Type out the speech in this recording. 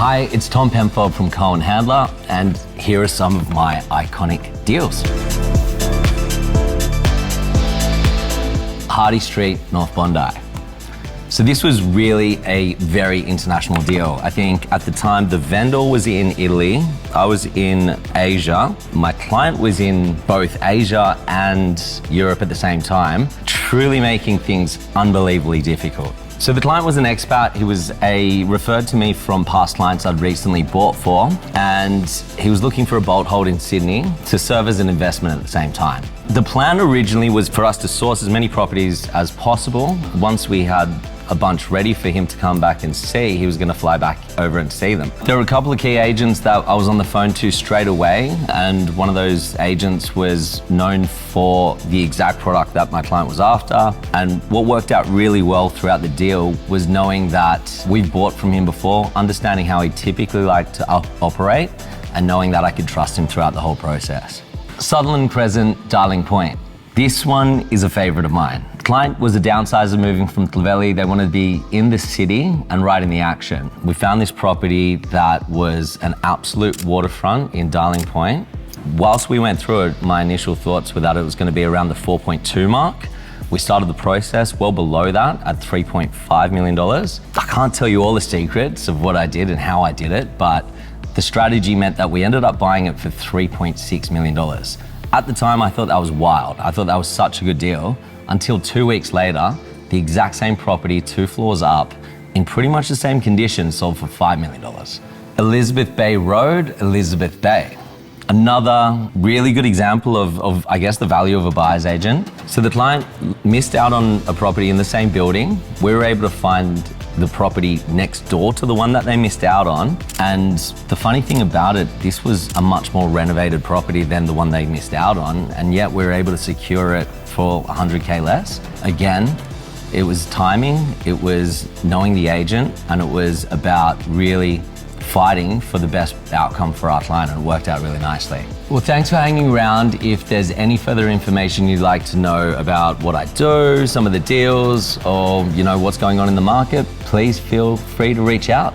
Hi, it's Tom Penfold from Cohen Handler, and here are some of my iconic deals. Hardy Street, North Bondi. So this was really a very international deal. I think at the time the vendor was in Italy, I was in Asia. My client was in both Asia and Europe at the same time, truly making things unbelievably difficult. So the client was an expat. He was referred to me from past clients I'd recently bought for, and he was looking for a bolt hold in Sydney to serve as an investment at the same time. The plan originally was for us to source as many properties as possible. Once we had a bunch ready for him to come back and see, he was going to fly back over and see them. There were a couple of key agents that I was on the phone to straight away, and one of those agents was known for the exact product that my client was after. And what worked out really well throughout the deal was knowing that we've bought from him before, understanding how he typically liked to operate, and knowing that I could trust him throughout the whole process. Sutherland Crescent, Darling Point. This one is a favorite of mine. The client was a downsizer moving from Clovelly. They wanted to be in the city and right in the action. We found this property that was an absolute waterfront in Darling Point. Whilst we went through it, my initial thoughts were that it was going to be around the 4.2 mark. We started the process well below that at $3.5 million. I can't tell you all the secrets of what I did and how I did it, but the strategy meant that we ended up buying it for $3.6 million. At the time, I thought that was wild. I thought that was such a good deal, until 2 weeks later, the exact same property, 2 floors up, in pretty much the same condition, sold for $5 million. Elizabeth Bay Road, Elizabeth Bay. Another really good example of, I guess, the value of a buyer's agent. So the client missed out on a property in the same building. We were able to find the property next door to the one that they missed out on. And the funny thing about it, this was a much more renovated property than the one they missed out on, and yet we were able to secure it for 100K less. Again, it was timing, it was knowing the agent, and it was about really fighting for the best outcome for our client, and it worked out really nicely. Well, thanks for hanging around. If there's any further information you'd like to know about what I do, some of the deals, or what's going on in the market, please feel free to reach out.